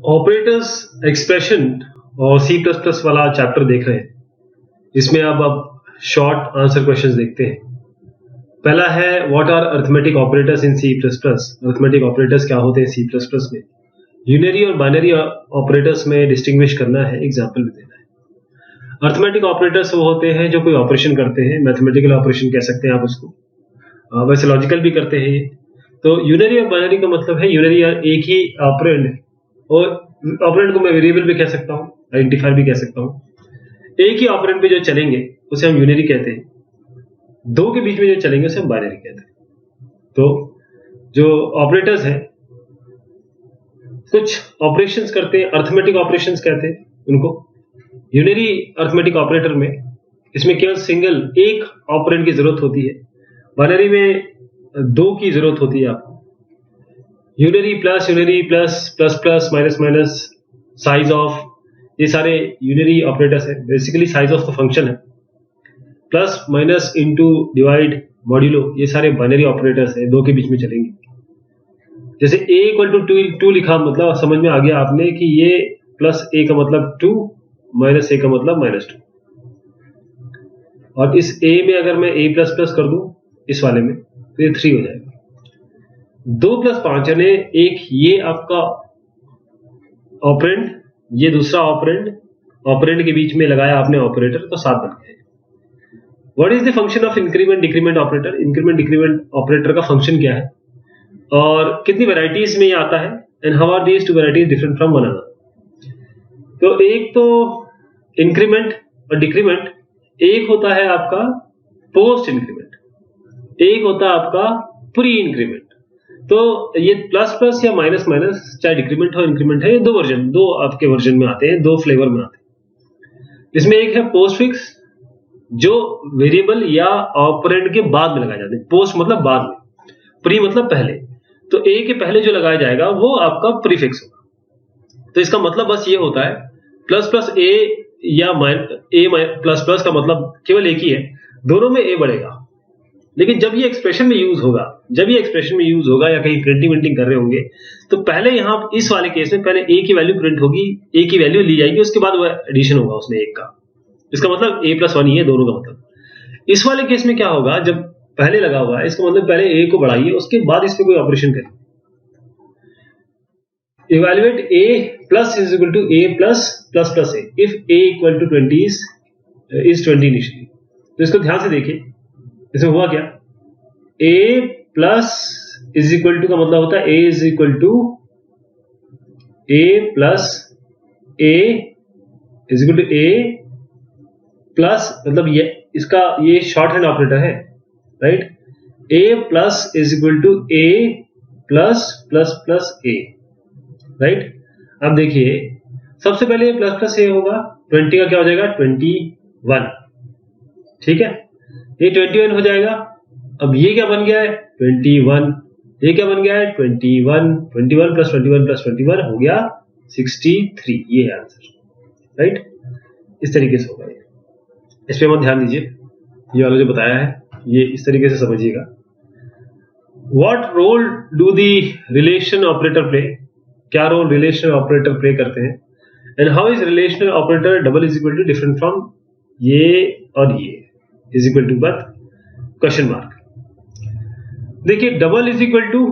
Operators expression और सी plus plus वाला chapter देख रहे हैं। इसमें अब शॉर्ट आंसर क्वेश्चंस देखते हैं। पहला है what are arithmetic operators in C plus plus. Arithmetic operators क्या होते हैं सी प्लस प्लस में। यूनरी और बाइनरी ऑपरेटर्स में डिस्टिंग्विश करना है, एग्जाम्पल भी देना है। अरिथमेटिक ऑपरेटर्स वो होते हैं जो कोई ऑपरेशन करते हैं, मैथमेटिकल ऑपरेशन कह सकते हैं आप उसको, वैसे लॉजिकल भी करते हैं ये। तो यूनरी और बाइनरी का मतलब है यूनरी एक ही ऑपरेंड, और ऑपरेंड को मैं वेरिएबल भी कह सकता हूँ, आइडेंटिफायर भी कह सकता हूँ। एक ही ऑपरेंड पे जो चलेंगे उसे हम यूनरी कहते हैं, दो के बीच में जो चलेंगे उसे हम बाइनरी कहते हैं। तो जो ऑपरेटर्स हैं कुछ ऑपरेशंस करते हैं, अरिथमेटिक ऑपरेशंस कहते हैं उनको। यूनरी अरिथमेटिक ऑपरेटर में इसमें केवल सिंगल एक ऑपरेंड की जरूरत होती है, बाइनरी में दो की जरूरत होती है आपको। Unary plus plus plus minus minus, size of, ये सारे यूनरी ऑपरेटर्स हैं। Basically size of the function है। Plus minus into divide modulo, ये सारे बाइनरी ऑपरेटर्स हैं, दो के बीच में चलेंगे। जैसे a इक्वल टू टू लिखा, मतलब समझ में आ गया आपने कि ये प्लस a का मतलब 2, माइनस a का मतलब -2। और इस a में अगर मैं a प्लस प्लस कर दूं इस वाले में तो ये 3 हो जाएगा। 2 प्लस 5 यानी एक ये आपका ऑपरेंड, ये दूसरा ऑपरेंड, ऑपरेंड के बीच में लगाया आपने ऑपरेटर, तो 7 बन गए। What is the function of increment decrement operator. Increment decrement operator का फंक्शन क्या है और कितनी वैरायटीज में ये आता है, and how are these two varieties different from one another. तो एक तो इंक्रीमेंट और डिक्रीमेंट, एक होता है आपका पोस्ट इंक्रीमेंट, एक होता है आपका प्री इंक्रीमेंट। तो ये प्लस प्लस या माइनस माइनस, चाहे डिक्रीमेंट हो इंक्रीमेंट है, ये दो आपके वर्जन में आते हैं, दो फ्लेवर में आते हैं। इसमें एक है पोस्ट फिक्स, जो वेरिएबल या ऑपरेंड के बाद में लगाए जाते हैं। पोस्ट मतलब बाद में, प्री मतलब पहले। तो ए के पहले जो लगाया जाएगा वो आपका प्रीफिक्स होगा। तो इसका मतलब बस ये होता है प्लस प्लस ए या ए प्लस प्लस का मतलब केवल एक ही है, दोनों में ए बढ़ेगा। लेकिन जब ये एक्सप्रेशन में यूज होगा, या कहीं प्रिंटिंग विंटिंग कर रहे होंगे, तो पहले यहां इस वाले केस में पहले ए की वैल्यू प्रिंट होगी, ए की वैल्यू ली जाएगी, उसके बाद वो एडिशन होगा उसमें एक का। इसका मतलब a प्लस 1 ही है दोनों का मतलब। इस वाले केस में क्या होगा, जब पहले लगा हुआ है, इसका मतलब पहले a को बढ़ाइए, उसके बाद इस पे कोई ऑपरेशन करिए। Evaluate a plus is equal to a plus plus plus a if a equal to 20 is 20 initially. तो इसको ध्यान से देखिए, इसमें हुआ क्या, a plus is equal to का मतलब होता है a is equal to a plus a is equal to a plus, मतलब ये इसका ये शॉर्ट हैंड ऑपरेटर है, right. a plus is equal to a plus plus plus a, right. अब देखिए सबसे पहले प्लस प्लस a होगा, 20 का क्या हो जाएगा 21, ठीक है, ये 21 हो जाएगा। अब ये क्या बन गया है 21, ये क्या बन गया है 21, 21 प्लस 21 प्लस 21 हो गया 63, ये है आंसर, राइट। इस तरीके से होगा। इस पे मत ध्यान दीजिए, ये वाला जो बताया है ये इस तरीके से समझिएगा। What role do the relation operator play, क्या रोल रिलेशनल ऑपरेटर प्ले करते हैं, and how is relational operator double is equal to different from ये और ये is equal to but question mark. देखिए डबल इज इक्वल टू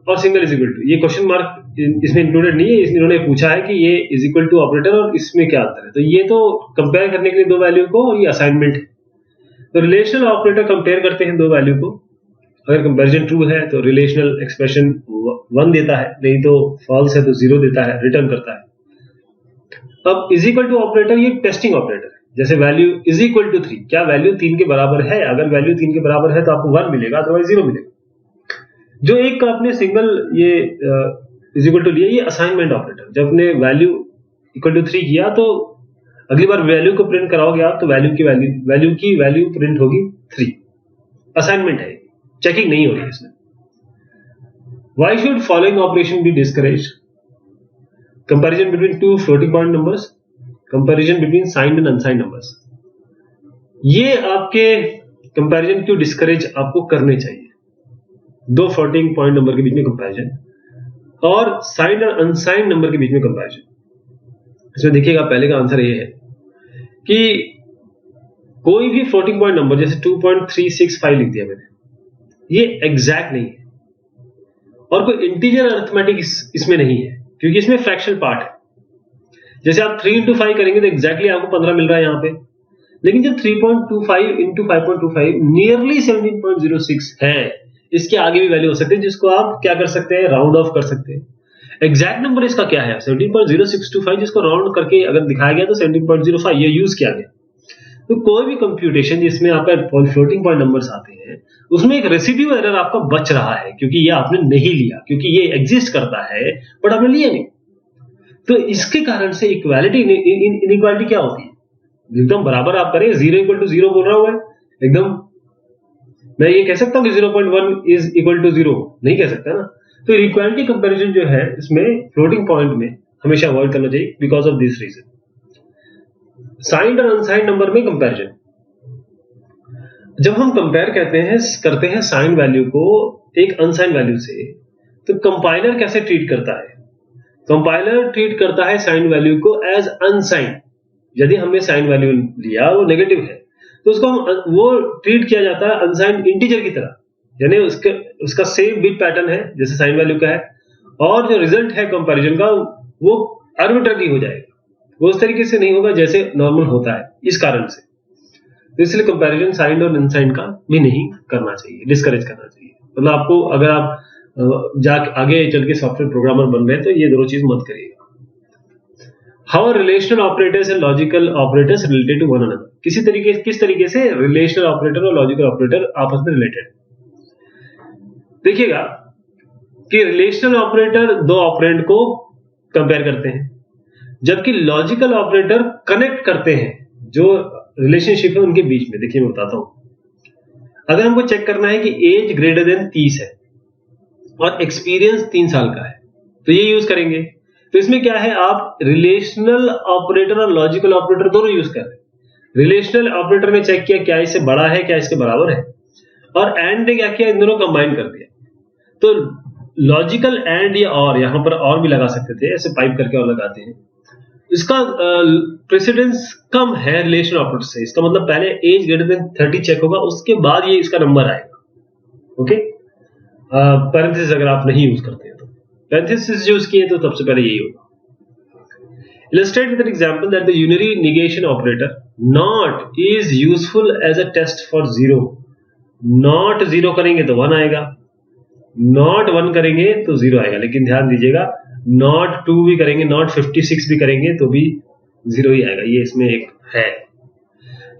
और single is equal to, ये question mark इसमें included नहीं है। इन्होंने पूछा है कि ये इज इक्वल टू ऑपरेटर और इसमें क्या अंतर है, तो ये तो कंपेयर करने के लिए दो वैल्यू को, और ये असाइनमेंट है। तो रिलेशनल ऑपरेटर कंपेयर करते हैं दो वैल्यू को, अगर कंपैरिजन ट्रू है तो रिलेशनल एक्सप्रेशन 1 देता है, नहीं तो फॉल्स है तो 0 देता है, रिटर्न करता है। अब इज इक्वल टू ऑपरेटर ये टेस्टिंग ऑपरेटर है। जैसे वैल्यू इज इक्वल टू 3, क्या वैल्यू 3 के बराबर है, अगर वैल्यू 3 के बराबर है तो आपको 1 मिलेगा, अदरवाइज 0 मिलेगा। जो एक का आपने सिंगल ये इज इक्वल टू लिया, ये असाइनमेंट ऑपरेटर। जब आपने वैल्यू इक्वल टू 3 किया तो अगली बार वैल्यू को प्रिंट कराओगे आप तो वैल्यू की वैल्यू प्रिंट होगी 3। असाइनमेंट है, चेकिंग नहीं हो रही है इसमें। Why should following operation be discouraged, comparison between two floating point numbers, comparison between signed and unsigned numbers. ये आपके कंपैरिजन क्यों डिस्करेज आपको करने चाहिए, दो फ्लोटिंग पॉइंट नंबर के बीच में कंपैरिजन, और साइंड और अनसाइंड नंबर के बीच में कंपैरिजन। इसमें देखिएगा पहले का आंसर ये है कि कोई भी फ्लोटिंग पॉइंट नंबर जैसे 2.365 लिख दिया मैंने, ये एग्जैक्ट नहीं है, और कोई इंटीजर अरिथमेटिक इसमें नहीं है, क्योंकि इसमें फ्रैक्शनल पार्ट है। जैसे आप 3 into 5 करेंगे तो एग्जैक्टली आपको 15 मिल रहा है यहाँ पे, लेकिन जब 3.25 into 5.25 नियरली 17.06 है, इसके आगे भी वैल्यू हो सकती है, जिसको आप क्या कर सकते हैं, राउंड ऑफ कर सकते हैं। एग्जैक्ट नंबर इसका क्या है, 17.0625, जिसको राउंड करके अगर दिखाया गया तो 17.05 ये यूज किया गया। तो कोई भी कंप्यूटेशन जिसमें आपका फ्लोटिंग पॉइंट नंबर्स आते हैं, उसमें एक रेसिड्यू एरर आपका बच रहा है, क्योंकि ये आपने नहीं लिया, क्योंकि ये एग्जिस्ट करता है बट आपने लिया नहीं। तो इसके कारण से इक्वालिटी इनइक्वालिटी क्या होती है, एकदम बराबर आप करें, 0 बोल रहा हूं मैं, एकदम मैं ये कह सकता हूं कि 0.1 इज इक्वल टू 0, नहीं कह सकता ना। तो इक्वालिटी कंपैरिजन जो है इसमें फ्लोटिंग पॉइंट में हमेशा अवॉइड करना चाहिए because of this reason. Signed और अनसाइंड नंबर में कंपैरिजन, जब हम कंपेयर करते हैं साइंड वैल्यू को एक अनसाइंड वैल्यू से, तो कंपाइलर कैसे ट्रीट करता है, कंपाइलर ट्रीट करता है साइंड वैल्यू को एज अनसाइंड। यदि हमने साइंड वैल्यू लिया वो नेगेटिव है, तो उसको वो ट्रीट किया जाता है अनसाइंड इंटीजर की तरह, यानी उसका सेम बिट पैटर्न है जैसे साइंड वैल्यू का है, और जो रिजल्ट है कंपैरिजन का वो आर्बिट्ररी हो जाएगा, वो उस तरीके से नहीं होगा जैसे नॉर्मल होता है। इस कारण से तो इसलिए कंपैरिजन साइंड और अनसाइंड का भी नहीं करना चाहिए, डिस्करेज करना चाहिए। मतलब आपको अगर आप आगे चल के सॉफ्टवेयर प्रोग्रामर बन रहे हैं तो ये दोनों चीज मत करिएगा। How relational operators and logical operators related to one another, किस तरीके से रिलेशनल ऑपरेटर और लॉजिकल ऑपरेटर आपस में रिलेटेड। देखिएगा कि रिलेशनल ऑपरेटर दो ऑपरेंड को कंपेयर करते हैं, जबकि लॉजिकल ऑपरेटर कनेक्ट करते हैं जो रिलेशनशिप है उनके बीच में। देखिए मैं बताता हूं, अगर हमको चेक करना है कि एज ग्रेटर देन 30 है और एक्सपीरियंस 3 साल का है, तो ये यूज करेंगे। तो इसमें क्या है, आप रिलेशनल ऑपरेटर और लॉजिकल ऑपरेटर दोनों यूज कर रहे हैं। रिलेशनल ऑपरेटर में चेक किया क्या इससे बड़ा है, क्या इसके बराबर है, और एंड ने क्या किया, इन दोनों कंबाइन कर दिया। तो लॉजिकल एंड या और, यहां पर और भी लगा सकते थे, ऐसे पाइप करके और लगाते हैं। इसका प्रेसिडेंस कम है रिलेशनल ऑपरेटर से, इसका मतलब पहले एज ग्रेटर देन 30 चेक होगा, उसके बाद ये इसका नंबर आएगा। ओके, पैरेंथेसिस अगर आप नहीं यूज करते हैं तो पैरेंथेसिस यूज किए तो सबसे पहले यही होगा। Illustrate with an example that the unary negation operator not is useful as a test for 0. Not 0 करेंगे तो 1 आएगा, not 1 करेंगे तो 0 आएगा। लेकिन ध्यान दीजिएगा, not 2 भी करेंगे, not 56 भी करेंगे तो भी 0 ही आएगा। ये इसमें एक है।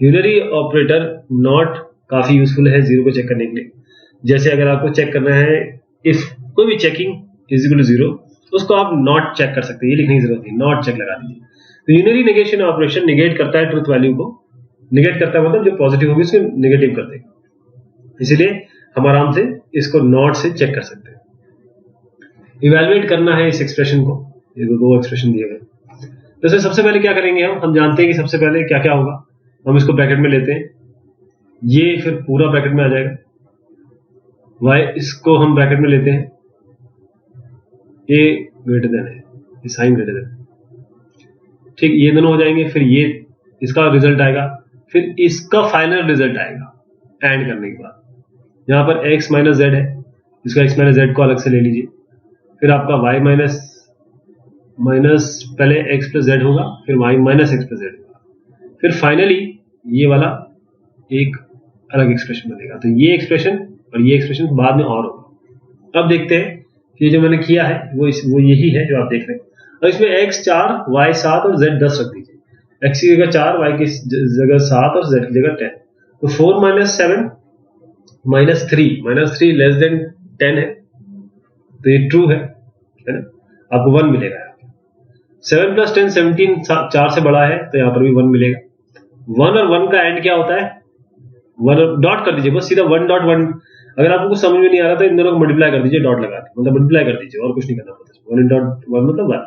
यूनरी ऑपरेटर not काफी यूजफुल है 0 को चेक करने के लिए। जैसे अगर आपको चेक करना है इफ कोई भी चेकिंग इज इक्वल टू 0, उसको आप नॉट चेक कर सकते हैं, ये लिखने की जरूरत नहीं, नॉट चेक लगा दीजिए। तो यूनरी नेगेशन ऑपरेशन निगेट करता है ट्रुथ वैल्यू को, निगेट करता है मतलब जो पॉजिटिव होगी उसको नेगेटिव कर देगा। इसीलिए हम आराम से इसको नॉट से चेक कर सकते हैं। इवैल्यूएट करना है इस एक्सप्रेशन को, ये दो एक्सप्रेशन दिए गए। तो सबसे पहले क्या करेंगे, हम जानते हैं कि सबसे पहले क्या क्या होगा। हम इसको ब्रैकेट में लेते हैं, ये फिर पूरा ब्रैकेट में आ जाएगा। वाई इसको हम ब्रैकेट में लेते हैं, ए ग्रेटर देन है, साइन ग्रेटर देन, ठीक, ये दोनों हो जाएंगे। फिर ये इसका रिजल्ट आएगा, फिर इसका फाइनल रिजल्ट आएगा एंड करने के बाद। यहां पर x माइनस जेड है, इसका x माइनस जेड को अलग से ले लीजिए। फिर आपका y माइनस पहले x प्लस जेड होगा, फिर y minus x plus Z होगा, फिर फाइनली ये वाला एक अलग एक्सप्रेशन बनेगा। तो ये एक्सप्रेशन और ये एक्सप्रेशन बाद में और होगा। अब देखते हैं ये जो मैंने किया है वो यही है जो आप देख रहे हैं। और इसमें x 4, y 7 और z 10 रख दीजिए। x की जगह 4, y की जगह 7 और z की जगह 10। तो 4 माइनस 7 माइनस 3 लेस देन 10 है, तो ये ट्रू है ना, आपको 1 मिलेगा। 7 प्लस 10 17, 4 से बड़ा है तो यहाँ पर भी 1 मिलेगा। 1 और 1 का एंड क्या होता है, 1 डॉट कर दीजिए, बस सीधा 1 डॉट 1। अगर आपको कुछ समझ में नहीं आ रहा तो इन दोनों को मल्टीप्लाई कर दीजिए डॉट लगा के, मतलब मल्टीप्लाई कर दीजिए और कुछ नहीं करना पड़ता। 1 डॉट 1 मतलब 1,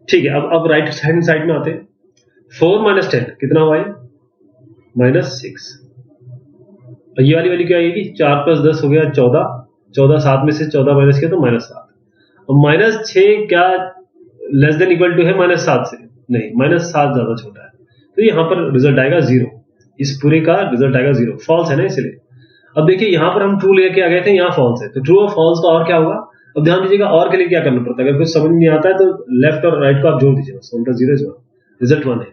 ठीक है। अब राइट हैंड साइड में आते हैं। 4 माइनस 10 कितना हुआ है, माइनस 6। और ये वाली क्या आएगी, 4 प्लस 10 हो गया 14, 14 7 में से 14 माइनस किया तो -7, और -6 क्या लेस देन इक्वल टू है -7 से? नहीं, -7 ज्यादा छोटा है, तो यहाँ पर रिजल्ट आएगा 0, इस पूरे का रिजल्ट आएगा 0, फॉल्स है ना इसलिए। अब देखिए यहाँ पर हम ट्रू लेके आ गए थे, यहाँ फॉल्स है, तो ट्रू और फॉल्स का और क्या होगा? अब ध्यान दीजिएगा और के लिए क्या करना पड़ता है, अगर कुछ समझ नहीं आता है तो लेफ्ट और राइट को आप जोड़ दीजिए, 1 + 0 = 1, रिजल्ट 1 है,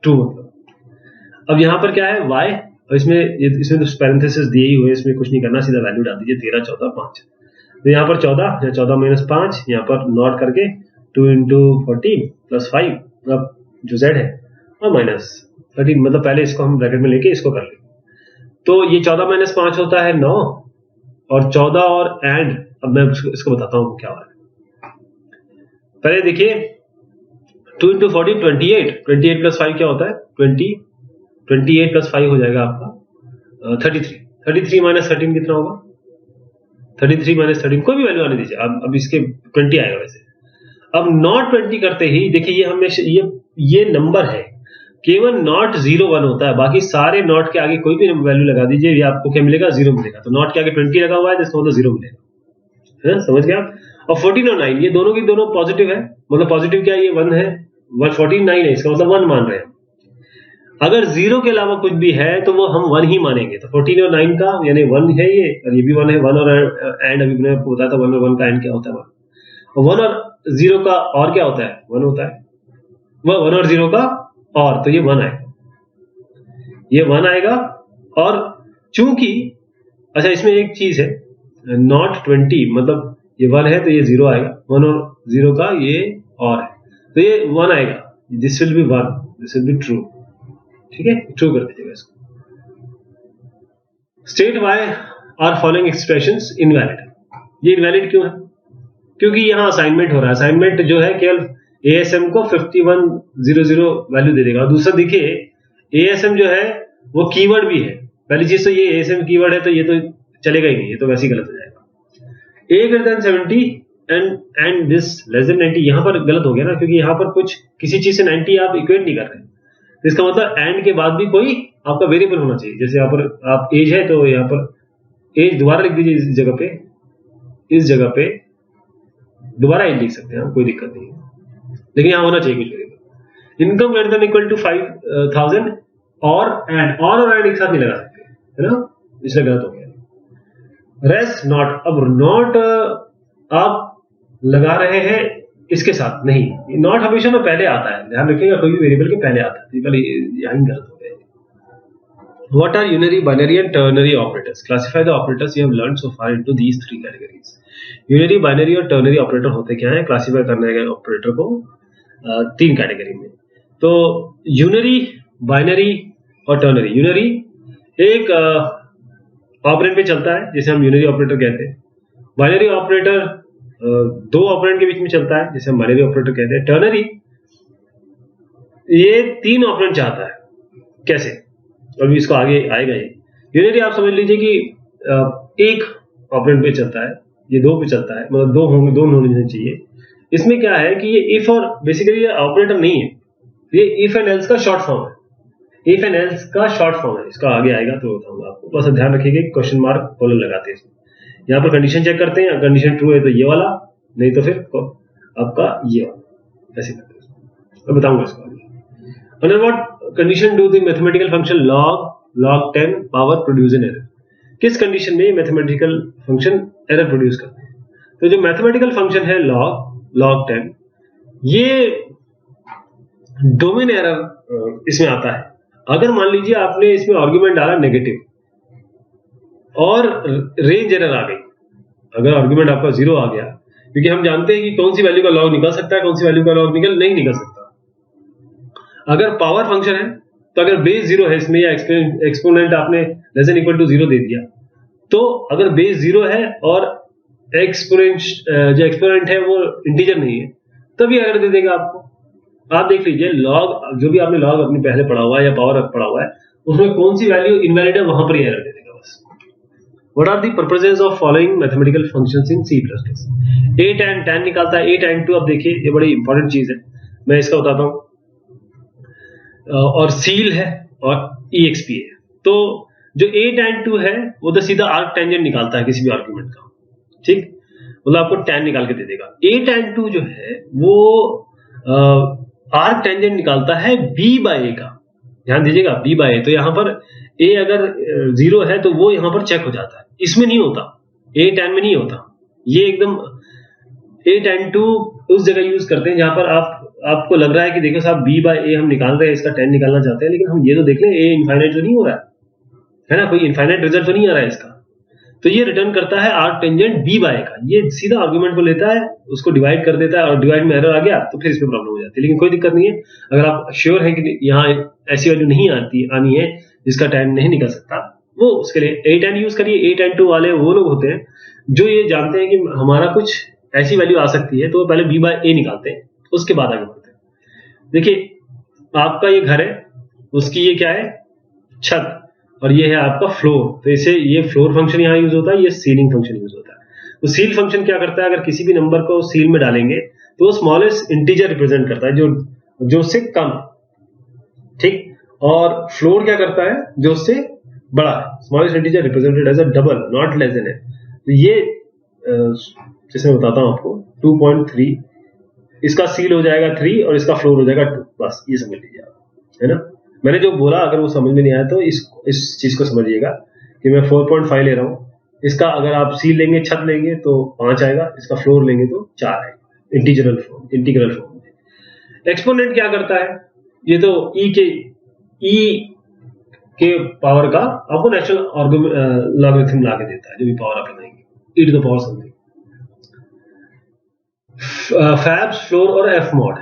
ट्रू मतलब। अब यहाँ पर क्या है y, और इसमें तो पैरेंथेसिस दिए ही हुए, इसमें कुछ नहीं करना, सीधा वैल्यू डाल दीजिए 13 14 5, तो यहाँ पर 14 या 14 - 5, यहाँ पर नॉट करके 2 × 14 + 5, अब जो z है, और -13, मतलब पहले इसको हम ब्रैकेट में लेके इसको कर लेंगे, तो ये 14 - 5 होता है 9, और 14 और एंड, अब मैं इसको बताता हूँ क्या हो रहा है। पहले देखिए 2 × 14 28, 28 + 5 क्या होता है 20, 28 + 5 हो जाएगा आपका 33, 33 - 13 कितना होगा? 33 - 13 कोई भी वैल्यू आने दीजिए, अब इसके 20 आएगा वैसे। अब नॉट 20 करते ही देखिए ये हमेशा ये नंबर है, केवल नॉट 0 1 होता है, बाकी सारे नॉट के आगे कोई भी वैल्यू लगा दीजिए, ये आपको क्या मिलेगा? 0 मिलेगा। तो नॉट के आगे 20 लगा हुआ है, जिसका मतलब 0 मिलेगा, है ना? समझ गए आप? और 14 और 9 ये दोनों की दोनों पॉजिटिव है, मतलब पॉजिटिव क्या है, ये 1 है, 14 9 है, इसका मतलब 1 मान रहे हैं। अगर 0 के अलावा कुछ भी है तो वो हम 1 ही मानेंगे, तो 14 और 9 का यानी 1 है ये, और ये भी 1 है, 1 और एंड, अभी मैंने आपको बताया था 1 और 1 का एंड क्या होता है, 1 और 0 का और क्या होता है? 1 होता है, वह 1 और 0 का और, तो ये 1 आएगा, ये 1 आएगा। और चूंकि अच्छा इसमें एक चीज है, नॉट 20 मतलब ये 1 है तो ये 0 आएगा, 1 और 0 का ये और है, तो ये 1 आएगा, this will be 1, this will be true, ठीक है, ट्रू कर दीजिएगा इसको। State why are following expressions invalid, ये इनवैलिड क्यों है? क्योंकि यहाँ असाइनमेंट हो रहा है, असाइनमेंट जो है केवल ASM को 5100 वैल्यू दे देगा। और दूसरा देखिए ASM जो है वो कीवर्ड भी है, पहली चीज तो ये ASM कीवर्ड है, तो ये तो चलेगा ही नहीं, ये तो वैसे ही गलत हो जाएगा। A > 70 and this less than 90, यहाँ पर गलत हो गया ना, क्योंकि यहाँ पर कुछ किसी चीज से 90 आप इक्वेट नहीं कर रहे, तो इसका मतलब एंड के बाद भी कोई आपका वेरिएबल होना चाहिए। जैसे यहाँ पर आप एज है तो यहाँ पर एज दोबारा लिख दीजिए, इस जगह पे दोबारा एज लिख सकते हैं हम, कोई दिक्कत नहीं है, लेकिन यहाँ होना चाहिए कुछ variable. Income greater than equal to 5000 और एंड एक साथ नहीं लगा सकते, है ना, इसलिए गलत हो गया। रेस्ट नॉट, अब नॉट आप लगा रहे हैं इसके साथ नहीं, नॉट हमेशा में पहले आता है, ध्यान रखिएगा, कोई भी वेरिएबल के पहले आता है, पहले यहीं गलत हो गया। What are unary, binary and ternary operators? Classify the operators you have learned so far into these 3 categories. Unary, binary और ternary operator होते क्या है? क्लासीफाई करना है ऑपरेटर को 3 कैटेगरी में। तो यूनरी, बाइनरी और टर्नरी। यूनरी एक ऑपरेंड पे चलता है, जिसे हम यूनरी ऑपरेटर कहते हैं। बाइनरी ऑपरेटर 2 ऑपरेंड के बीच में चलता है, जिसे हम बाइनरी ऑपरेटर कहते हैं। टर्नरी ये 3 ऑपरेंड चाहता है। कैसे? अभी इसको आगे आएगा ये। यूनरी आप समझ लीजिए कि एक ऑपरेंड पे चलता है, ये 2 पे चलता है, मतलब 2 होने चाहिए। इसमें क्या है कि ये इफ और बेसिकली ये ऑपरेटर नहीं है, ये इफ एंड एल्स का शॉर्ट फॉर्म है। इफ एंड एल्स का शॉर्ट फॉर्म है, इसका आगे आएगा तो बताऊंगा आपको, बस ध्यान रखिएगा कि क्वेश्चन मार्क कॉलन लगाते हैं इसमें। यहाँ पर कंडीशन चेक करते हैं, कंडीशन ट्रू है तो ये वाला, नहीं तो फिर आपका ये वाला, ऐसे करते हैं। मैं बताऊंगा इसको आगे। Under what condition do the mathematical function log 10 power produce an error? किस कंडीशन में मैथमेटिकल फंक्शन एरर प्रोड्यूस करते हैं? तो जो मैथमेटिकल फंक्शन है log 10, ये डोमेन एरर इसमें आता है। अगर मान लीजिए आपने इसमें आर्गुमेंट डाला नेगेटिव और रेंज एरर आ गई, अगर आर्गुमेंट आपका 0 आ गया, क्योंकि हम जानते हैं कि कौन सी वैल्यू का लॉग निकल सकता है, कौन सी वैल्यू का लॉग नहीं निकल सकता। अगर पावर फंक्शन है तो अगर बेस 0 है इसमें, या एक्सपोनेंट आपने लेस देन इक्वल टू 0 दे दिया, तो अगर बेस 0 है और जो एक्सपोनेंट है वो इंटीजर नहीं है, तभी एरर दे देगा आपको। आप देख लीजिए लॉग, जो भी आपने लॉग अपने पहले पढ़ा हुआ है या पावर पढ़ा हुआ है, उसमें कौन सी वैल्यू इनवैलिड है वहां पर ही एरर दे देगा बस। What are the purposes of following mathematical functions in C++? 8 and 10 निकालता है, 8 and 2। अब देखिए ये बड़ी इंपॉर्टेंट चीज है, मैं इसका बताता हूँ। और सील है और EXP है। तो जो 8 and 2 है वो तो सीधा आर्क टेंजेंट निकालता है किसी भी आर्गुमेंट का, ठीक, मतलब आपको tan निकाल के दे देगा। a tan 2 जो है वो आर्क टेंजेंट निकालता है b बाय a का, ध्यान दीजिएगा b बाय a, तो यहाँ पर a अगर 0 है तो वो यहाँ पर चेक हो जाता है, इसमें नहीं होता, a tan में नहीं होता, ये एकदम a tan 2 उस जगह यूज करते हैं जहां पर आपको लग रहा है कि देखो साहब b बाय a हम निकाल रहे हैं, इसका tan निकालना चाहते हैं, लेकिन हम ये तो देख लें a इनफाइनाइट तो नहीं हो रहा है ना, कोई इनफाइनाइट रिजल्ट तो नहीं आ रहा है इसका, तो ये रिटर्न करता है आर्क टेंजेंट b बाय का, ये सीधा आर्गुमेंट को लेता है, उसको डिवाइड कर देता है और डिवाइड में एरर आ गया तो फिर इसमें प्रॉब्लम हो जाती है, लेकिन कोई दिक्कत नहीं है अगर आप श्योर हैं कि यहाँ ऐसी वैल्यू नहीं आनी है जिसका tan नहीं निकल सकता, वो उसके लिए a tan यूज करिए। a tan 2 वाले वो लोग होते हैं जो ये जानते हैं कि हमारा कुछ ऐसी वैल्यू आ सकती है, तो वो पहले b बाय a निकालते हैं, उसके बाद आगे बढ़ते हैं। देखिए आपका ये घर है, उसकी ये क्या है, छत, और ये है आपका फ्लोर, तो इसे ये फ्लोर फंक्शन यहाँ यूज होता है, ये सीलिंग फंक्शन यूज होता है। तो सील फंक्शन क्या करता है, अगर किसी भी नंबर को सील में डालेंगे तो वो स्मॉलेस्ट इंटीजर रिप्रेजेंट करता है, जो उससे कम, ठीक, और फ्लोर क्या करता है, जो उससे बड़ा है, smallest integer represented as a double not less than है। तो ये जैसे मैं बताता हूं आपको 2.3, इसका सील हो जाएगा 3 और इसका फ्लोर हो जाएगा 2, बस ये समझ लीजिए आप, है ना। मैंने जो बोला अगर वो समझ में नहीं आया तो इस चीज को समझिएगा कि मैं 4.5 ले रहा हूं, इसका अगर आप सील लेंगे, छत लेंगे तो 5 आएगा, इसका फ्लोर लेंगे तो 4 आएगा, इंटीग्रल फॉर्म में। एक्सपोनेंट क्या करता है, ये तो ई के पावर का आपको नेचुरल लॉगरिथम ला के देता है, जो भी पावर आप लगाएंगे, E to the power something. Fabs, floor और F mod.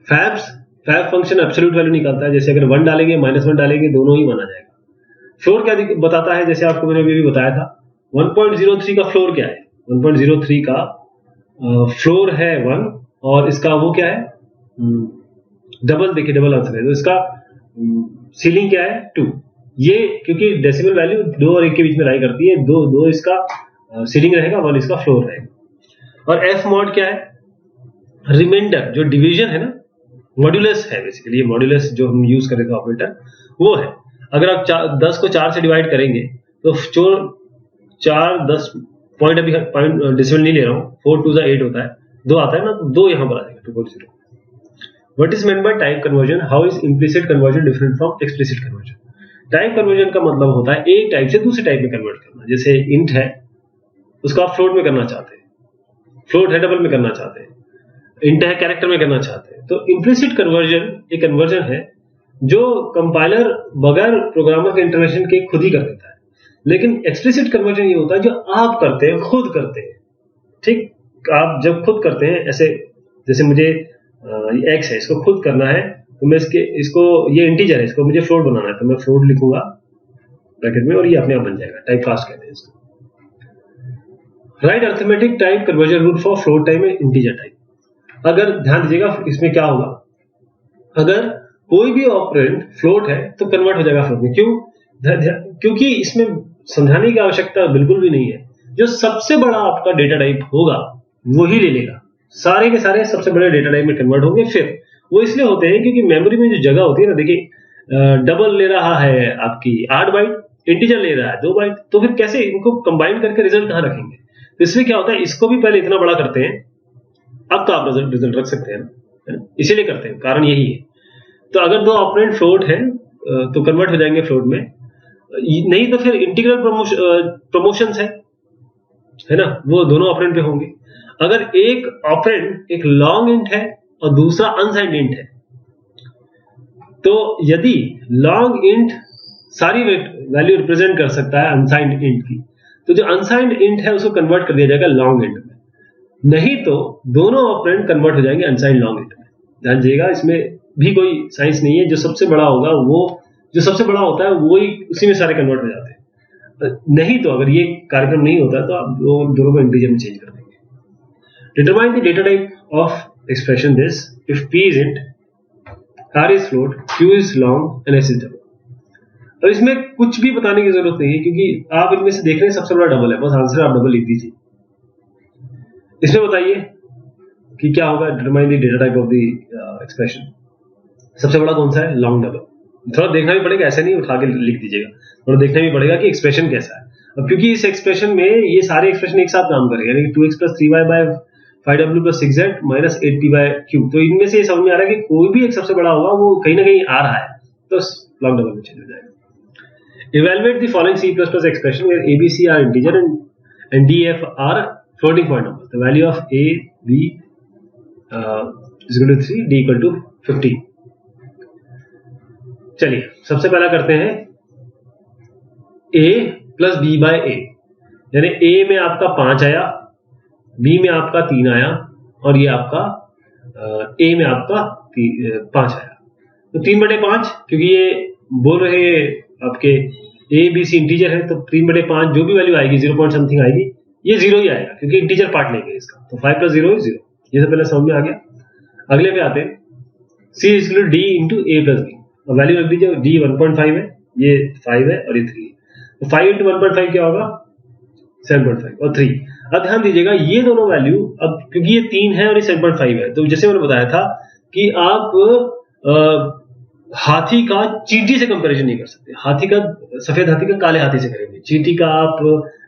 Fab function absolute value निकालता है, जैसे अगर 1 डालेंगे -1 डालेंगे दोनों ही 1 आ जाएगा। फ्लोर क्या बताता है, जैसे आपको मैंने अभी बताया था 1.03 का फ्लोर क्या है, 1.03 का फ्लोर है 1 और इसका वो क्या है, डबल, देखिए डबल आंसर है, तो इसका सीलिंग क्या है 2, ये क्योंकि डेसिमल वैल्यू 2 और 1 के बीच में लाई करती है, 2 इसका सीलिंग रहेगा, 1 इसका फ्लोर रहेगा। और एफ मॉड क्या है, रिमाइंडर, जो डिवीजन है ना, मॉड्यूलस है बेसिकली, ये मॉड्यूलस जो हम यूज कर रहे थे ऑपरेटर वो है। अगर आप 10 को 4 से डिवाइड करेंगे तो 4 10 पॉइंट, अभी पॉइंट डेसिमल नहीं ले रहा हूँ, 4 2 8 होता है, 2 आता है ना, तो 2 यहाँ पर आ जाएगा 2.0। What is meant by type conversion, how is implicit conversion different from explicit conversion. Type conversion का मतलब होता है एक टाइप से दूसरे टाइप में कन्वर्ट करना, जैसे इंट है उसको आप फ्लोट में करना चाहते हैं, फ्लोट है डबल में करना चाहते हैं, इंट है कैरेक्टर में करना चाहते हैं। तो इम्प्लिसिट कन्वर्जन एक कन्वर्जन है जो कंपाइलर बगैर प्रोग्रामर के इंटरवेंशन के खुद ही कर देता है, लेकिन एक्सप्लिसिट कन्वर्जन ये होता है जो आप करते हैं, खुद करते हैं, ठीक। आप जब खुद करते हैं, ऐसे जैसे मुझे एक्स है, इसको खुद करना है, तो मैं इसको ये इंटीजर है, इसको मुझे फ्लोट बनाना है, तो मैं फ्लोट लिखूंगा ब्रैकेट में और ये अपने आप बन जाएगा, टाइप कास्ट कहते हैं इसको। Right arithmetic type conversion rule for float type and integer type. अगर ध्यान दीजिएगा इसमें क्या होगा, अगर कोई भी ऑपरेंड फ्लोट है तो कन्वर्ट हो जाएगा फ्लोट में, क्योंकि इसमें समझाने की आवश्यकता बिल्कुल भी नहीं है, जो सबसे बड़ा आपका डेटा टाइप होगा वही ले लेगा, सारे के सारे सबसे बड़े डेटा टाइप में कन्वर्ट होंगे। फिर वो इसलिए होते हैं क्योंकि मेमोरी में जो जगह होती है ना, देखिए डबल ले रहा है आपकी 8 बाइट, इंटीजर ले रहा है 2 बाइट, तो फिर कैसे इनको कंबाइन करके रिजल्ट कहां रखेंगे। तो इसमें क्या होता है, इसको भी पहले इतना बड़ा करते हैं, अब तो आप रिजल्ट रख सकते हैं ना, इसीलिए करते हैं, कारण यही है। तो अगर 2 ऑपरेंड फ्लोट है तो कन्वर्ट हो जाएंगे फ्लोट में, नहीं तो फिर इंटीग्रल प्रमोशन है ना, वो दोनों ऑपरेंड पे होंगे। अगर एक ऑपरेंड एक लॉन्ग इंट है और दूसरा अनसाइंड इंट है, तो यदि लॉन्ग इंट सारी वैल्यू रिप्रेजेंट कर सकता है अनसाइंड इंट की, तो जो अनसाइंड इंट है उसको कन्वर्ट कर दिया जाएगा लॉन्ग इंट में, नहीं तो दोनों ऑपरेंड कन्वर्ट हो जाएंगे अनसाइंड लॉन्ग इंट में। ध्यान दीजिएगा, इसमें भी कोई साइंस नहीं है, जो सबसे बड़ा होगा वो जो सबसे बड़ा होता है वही उसी में सारे कन्वर्ट हो जाते हैं, नहीं तो अगर ये कार्यक्रम नहीं होता तो आप दोनों को इंटीजर में चेंज कर देंगे। Determine the data type of expression this if p is int, r is float, q is long and s is double। अब इसमें कुछ भी बताने की जरूरत नहीं है क्योंकि आप इनमें से देख रहे हैं सबसे बड़ा डबल है, बस आंसर आप डबल लिख दीजिए। इसमें बताइए कि क्या होगा, determine the data type of the expression. सबसे बड़ा कौन सा है, लॉन्ग डबल। थोड़ा देखना भी पड़ेगा, ऐसे नहीं उठा के लिख दीजिएगा, थोड़ा देखना भी पड़ेगा कि एक्सप्रेशन कैसा है। अब क्योंकि इस एक्सप्रेशन में ये सारे एक्सप्रेशन एक साथ काम करेंगे, यानी कि 2x + 3y / 5w + 6z - 8p/q, तो इनमें से समझ में आ रहा है कि कोई भी एक सबसे बड़ा होगा वो कहीं ना कहीं आ रहा है, तो लॉग डबल में चेंज हो जाएगा। Evaluate the following C++ expression where a b c are integer and d f are floating point number. The value of a b = 3, d = 15। चलिए सबसे पहला करते हैं a + b/a, यानी a में आपका 5 आया, b में आपका 3 आया और ये आपका a में आपका 5 आया, तो 3/5, क्योंकि ये बोल रहे आपके a b c इंटीजर है, तो 3/5 जो भी वैल्यू आएगी 0 पॉइंट समथिंग आएगी, ये 0 ही आएगा क्योंकि इंटीजर पार्ट लेंगे इसका, तो 5 + 0 = 0। ये तो पहले समझ में आ गया। अगले पे आते हैं, c = d × a + b, और वैल्यू रख दीजिए, d 1.5 है, ये 5 है और ये 3 है, तो 5 × 1.5 क्या होगा, 7.5 और 3। अब ध्यान दीजिएगा ये दोनों वैल्यू, अब क्योंकि ये 3 है और ये 7.5 है, तो जैसे मैंने बताया था कि आप हाथी का चींटी से कंपैरिजन नहीं कर सकते। हाथी का, सफेद हाथी का काले हाथी से करेंगे, चींटी का आप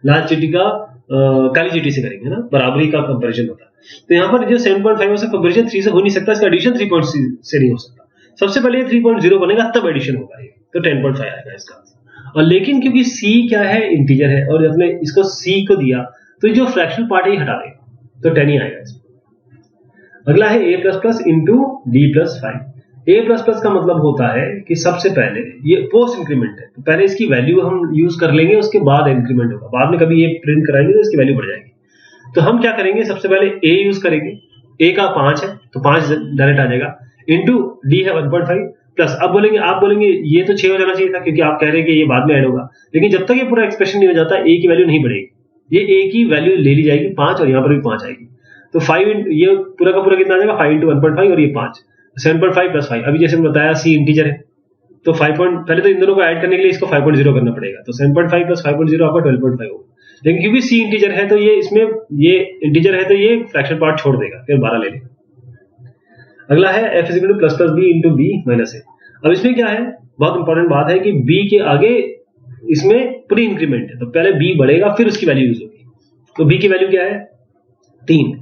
लाल चींटी का काली चींटी से करेंगे ना, बराबरी का कंपैरिजन होता है। तो यहाँ पर जो 7.5 से कंपैरिजन 3 से हो नहीं सकता, इसका एडिशन 3 से नहीं हो सकता। सबसे पहले 3.0 बनेगा तब एडिशन होगा, ये तो 10.5 आएगा इसका। और लेकिन क्योंकि c क्या है, इंटीजर है, और हमने इसको c को दिया, तो जो फ्रैक्शनल पार्ट है ये हटा देगा, तो 10 ही आएगा इसमें। अगला है a++ × d + 5। a++ का मतलब होता है कि सबसे पहले ये पोस्ट इंक्रीमेंट है, तो पहले इसकी वैल्यू हम यूज कर लेंगे, उसके बाद इंक्रीमेंट होगा, बाद में कभी ये प्रिंट कराएंगे तो इसकी वैल्यू बढ़ जाएगी। तो हम क्या करेंगे, सबसे पहले a यूज करेंगे, a का 5 है तो 5 डायरेक्ट आ जाएगा, इंटू d है 1.5 प्लस, अब बोलेंगे, आप बोलेंगे ये तो 6 हो जाना चाहिए था क्योंकि आप कह रहे हैं कि ये बाद में ऐड होगा, लेकिन जब तक ये पूरा एक्सप्रेशन नहीं हो जाता a की वैल्यू नहीं बढ़ेगी, ये a की वैल्यू ले ली जाएगी 5 और यहाँ पर भी 5 आएगी, तो 5 ये पूरा का पूरा कितना आ जाएगा, 5 × 1.5 और ये 5, 7.5 + 5। अभी जैसे मैंने बताया c इंटीजर है, तो 5 पहले तो इन दोनों को ऐड करने के लिए इसको 5.0 करना पड़ेगा, तो 7.5 + 5.0 आपका 12.5 होगा, लेकिन क्योंकि c इंटीजर है तो ये इसमें ये इंटीजर है तो ये फ्रैक्शन पार्ट छोड़ देगा, फिर 12 ले लेगा। अगला है f = ++ b × b - a। अब इसमें क्या है, बहुत इंपॉर्टेंट बात है कि b के आगे इसमें प्री इंक्रीमेंट है, तो पहले b बढ़ेगा फिर उसकी वैल्यू यूज होगी, तो b की वैल्यू क्या है 3,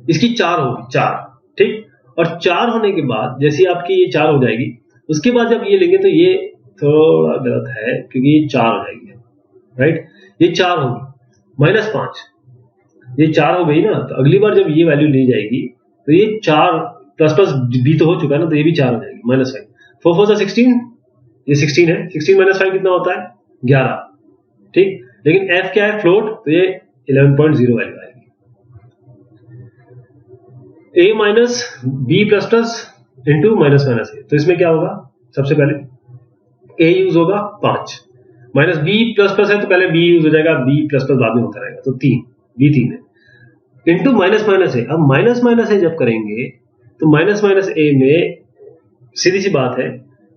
इसकी 4 होगी, 4, ठीक। और 4 होने के बाद जैसे आपकी ये 4 हो जाएगी, उसके बाद जब ये लेंगे तो ये थोड़ा गलत है क्योंकि ये 4 हो जाएगी, राइट, ये 4 होगी -5, ये 4 हो गई ना, तो अगली बार जब ये वैल्यू ली जाएगी तो ये 4 प्लस b तो हो चुका ना, तो ये भी 4 हो जाएगी, -5, 4 4 16, ये 16 है, 16 - 5 कितना होता है 11, ठीक। लेकिन f क्या है, फ्लोट, तो ये 11.0 वैल्यू आएगी। a - b++ इंटू -a, तो इसमें क्या होगा, सबसे पहले a यूज होगा 5, -b++ है तो पहले b यूज हो जाएगा, b++ बाद में होता रहेगा, तो 3, b 3 है, इंटू -a। अब -a जब करेंगे तो -a में सीधी सी बात है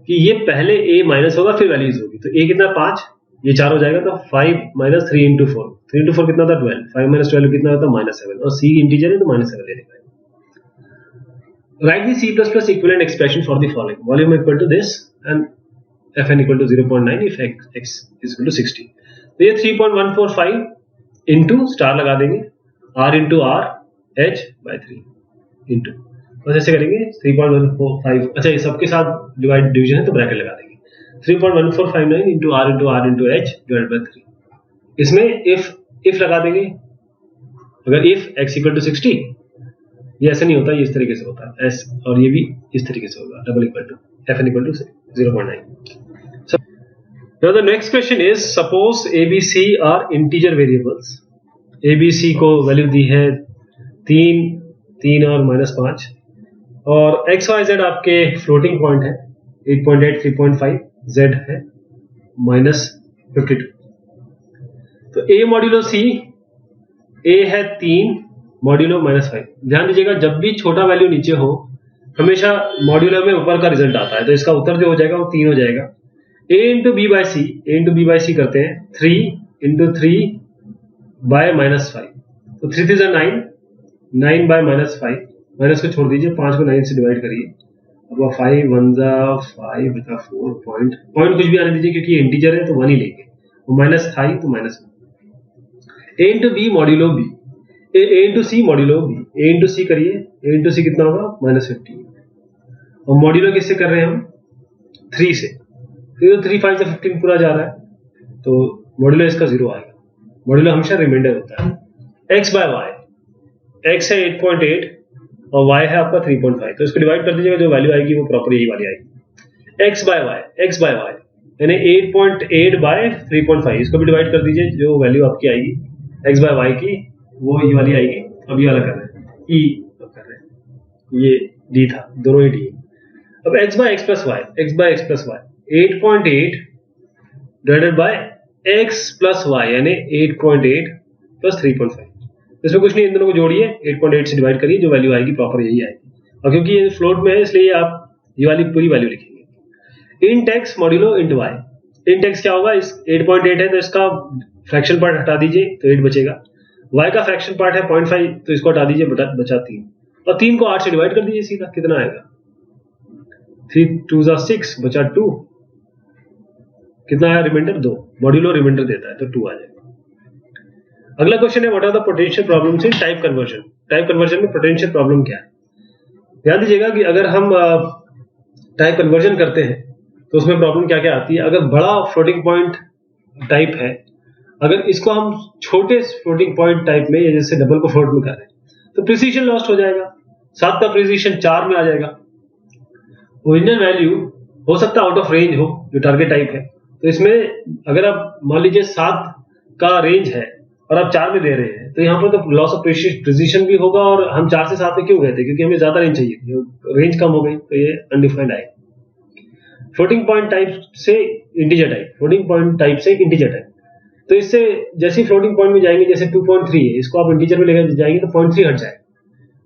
कि ये पहले a माइनस होगा फिर वैल्यू यूज होगी, तो a कितना 5, ये 4 हो जाएगा, तो 5 - 3 × 4, 3 × 4 कितना होता है 12, 5 - 12 कितना होता है -7, और c इंटीजर है तो -7 ले लेगा। Write the C++ equivalent expression for the following: volume equal to this and Fn equal to 0.9 if x is equal to 60। तो ये 3.145 इंटू स्टार लगा देंगे, r into r h/3 into, बस ऐसे करेंगे 3.145, अच्छा ये सबके साथ डिवीजन है तो ब्रैकेट लगा देंगे, 3.1459 इंटू r इंटू h/3। इसमें if लगा देंगे, अगर if x equal to 60, ये ऐसे नहीं होता, ये इस तरीके से होता है s, और ये भी इस तरीके से होगा, double equal to fn equal to 0.9। So now the next question is, suppose abc are integer variables, abc को वैल्यू दी है 3, 3 और -5, और x y z आपके फ्लोटिंग पॉइंट है 8.8, 3.5, z है -52, तो a मॉड्यूलो c, a है 3 मॉड्यूलो -5। ध्यान दीजिएगा जब भी छोटा वैल्यू नीचे हो हमेशा मॉड्यूलो में ऊपर का रिजल्ट आता है, तो इसका उत्तर जो हो जाएगा वो 3 हो जाएगा। a इंटू b बाई सी करते हैं, 3 × 3 बाय -5, तो 3 3 9, 9 बाय -5, माइनस को छोड़ दीजिए, 5 को 9 से डिवाइड करिए, अब 5 1 5 बचा 4 पॉइंट कुछ भी आने दीजिए क्योंकि इंटीजर है तो 1 ही लेंगे, वो माइनस था ही तो -1, ए इंटू बी मॉड्यूलो बी, ए इंटू सी मॉड्यूलो बी, ए इंटू सी करिए, ए इंटू सी कितना होगा -15, और मॉड्यूलो किससे कर रहे हैं हम 3 से, तो 3 5 15 पूरा जा रहा है, तो मॉड्यूलो इसका 0 आएगा। मॉड्यूलो हमेशा रिमाइंडर होता है। x बाय वाई, x है 8.8 और y है आपका 3.5, तो इसको डिवाइड कर दीजिएगा, जो वैल्यू आएगी वो प्रॉपर यही वाली आएगी। x बाय वाई यानी 8.8 बाय 3.5, इसको भी डिवाइड कर दीजिए, जो वैल्यू आपकी आएगी x बाय वाई की वो ये वाली आएगी। अब ये वाला कर रहे हैं e कर रहे हैं, ये d था, दोनों ही d। अब x by x plus y 8.8 divided by x plus y यानी 8.8 प्लस 3.5, इसमें कुछ नहीं, इन दोनों को जोड़िए, 8.8 से डिवाइड करिए, जो वैल्यू आएगी प्रॉपर यही आएगी। और क्योंकि ये फ्लोट में है इसलिए आप ये वाली पूरी वैल्यू लिखेंगे। Int x modulo int y, int x क्या होगा, इस 8.8 है तो इसका फ्रैक्शन पार्ट हटा दीजिए तो 8 बचेगा, y का फ्रैक्शन पार्ट है 0.5 तो इसको हटा दीजिए, बचा 3, और 3 को 8 से डिवाइड कर दीजिए सीधा, कितना आएगा 3 2 6 बचा 2, कितना आया रिमाइंडर 2, मॉड्यूलो रिमाइंडर देता है तो 2 आ जाएगा। अगला क्वेश्चन है what are the potential problems in type conversion. Type conversion में पोटेंशियल प्रॉब्लम क्या है, ध्यान दीजिएगा कि अगर हम टाइप कन्वर्जन करते हैं तो उसमें प्रॉब्लम क्या क्या आती है। अगर बड़ा फ्लोटिंग पॉइंट टाइप है, अगर इसको हम छोटे फ्लोटिंग पॉइंट टाइप में या जैसे डबल को फ्लोट में करें तो प्रिसीजन लॉस्ट हो जाएगा, 7 का प्रिसीजन 4 में आ जाएगा। ओरिजिनल वैल्यू हो सकता है आउट ऑफ रेंज हो जो टारगेट टाइप है, तो इसमें अगर आप मान लीजिए 7 का रेंज है और आप 4 में दे रहे हैं तो यहाँ पर तो लॉस ऑफ प्रिसीजन भी होगा, और हम 4 से 7 में क्यों गए थे, क्योंकि हमें ज्यादा रेंज चाहिए थी, रेंज कम हो गई तो ये अनडिफाइंड आएगा। फ्लोटिंग पॉइंट टाइप से integer type, floating point type से इंटीजर टाइप, तो इससे जैसे फ्लोटिंग पॉइंट में जाएंगे, जैसे 2.3 है, इसको आप इंटीजर में लेकर जाएंगे तो 0.3 हट जाएगा,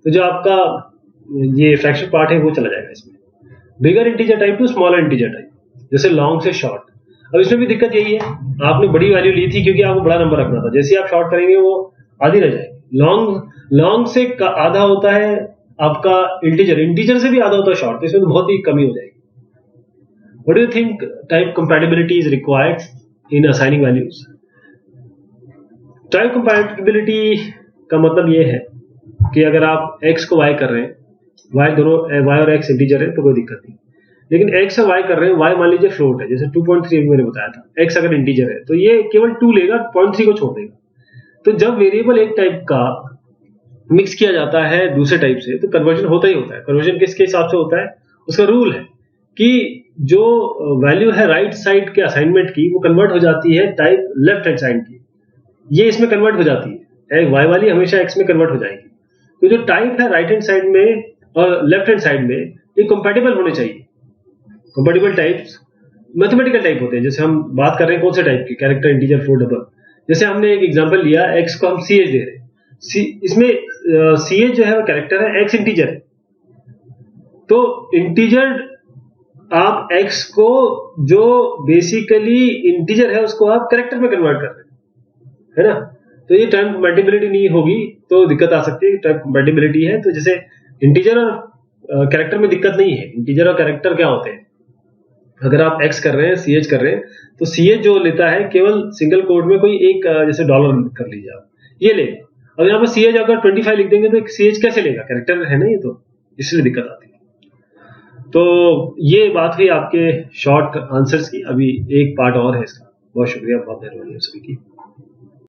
तो जो आपका ये फ्रैक्शन पार्ट है वो चला जाएगा इसमें। Bigger integer type to smaller integer type, जैसे लॉन्ग से शॉर्ट। अब इसमें भी दिक्कत यही है, आपने बड़ी वैल्यू ली थी क्योंकि आपको बड़ा नंबर रखना था, जैसे आप शॉर्ट करेंगे वो आधी रह जाएगी। लॉन्ग से आधा होता है आपका इंटीजर, इंटीजर से भी आधा होता है शॉर्ट, तो इसमें तो बहुत ही कमी हो जाएगी। What do you think type compatibility is required in assigning values. Type compatibility का मतलब ये है कि अगर आप x को y कर रहे हैं, y और x इंटीजर है तो कोई दिक्कत नहीं, लेकिन x और y कर रहे हैं, y मान लीजिए फ्लोट है, जैसे 2.3 मैंने बताया था, x अगर इंटीजर है तो ये केवल 2 लेगा, 0.3 को छोड़ देगा। तो जब वेरिएबल एक टाइप का मिक्स किया जाता है दूसरे टाइप से तो कन्वर्जन होता ही होता है। कन्वर्जन किसके हिसाब से होता है, उसका रूल है कि जो वैल्यू है राइट साइड के असाइनमेंट की वो कन्वर्ट हो जाती है टाइप लेफ्ट हैंड साइड की, ये इसमें कन्वर्ट हो जाती है, y वाली हमेशा x में कन्वर्ट हो जाएगी। तो जो टाइप है राइट हैंड साइड में और लेफ्ट हैंड साइड में ये कंपैटिबल होने चाहिए। कंपैटिबल टाइप्स मैथमेटिकल टाइप होते हैं, जैसे हम बात कर रहे हैं कौन से टाइप की, कैरेक्टर, इंटीजर, फ्लोट, डबल। जैसे हमने एक एग्जांपल लिया, x को हम ch दे रहे हैं, इसमें ch जो है वो कैरेक्टर है, x इंटीजर है, तो इंटीजर आप x को जो बेसिकली इंटीजर है उसको आप कैरेक्टर में कन्वर्ट कर रहे हैं, है ना। तो ये टाइम कंपैटिबिलिटी नहीं होगी तो दिक्कत आ सकती है। टाइम कंपैटिबिलिटी है तो जैसे इंटीजर और कैरेक्टर में दिक्कत नहीं है। इंटीजर और कैरेक्टर क्या होते हैं, अगर आप x कर रहे हैं, ch कर रहे हैं, तो ch जो लेता है केवल सिंगल कोड में कोई एक जैसे डॉलर कर लीजिए आप, ये लेगा। अब यहाँ पर ch अगर 25 लिख देंगे तो ch कैसे लेगा, कैरेक्टर है ना ये, तो इसलिए दिक्कत आती है। तो ये बात हुई आपके शॉर्ट आंसर्स की। अभी एक पार्ट और है इसका। बहुत शुक्रिया, बहुत मेहरबानी सभी की।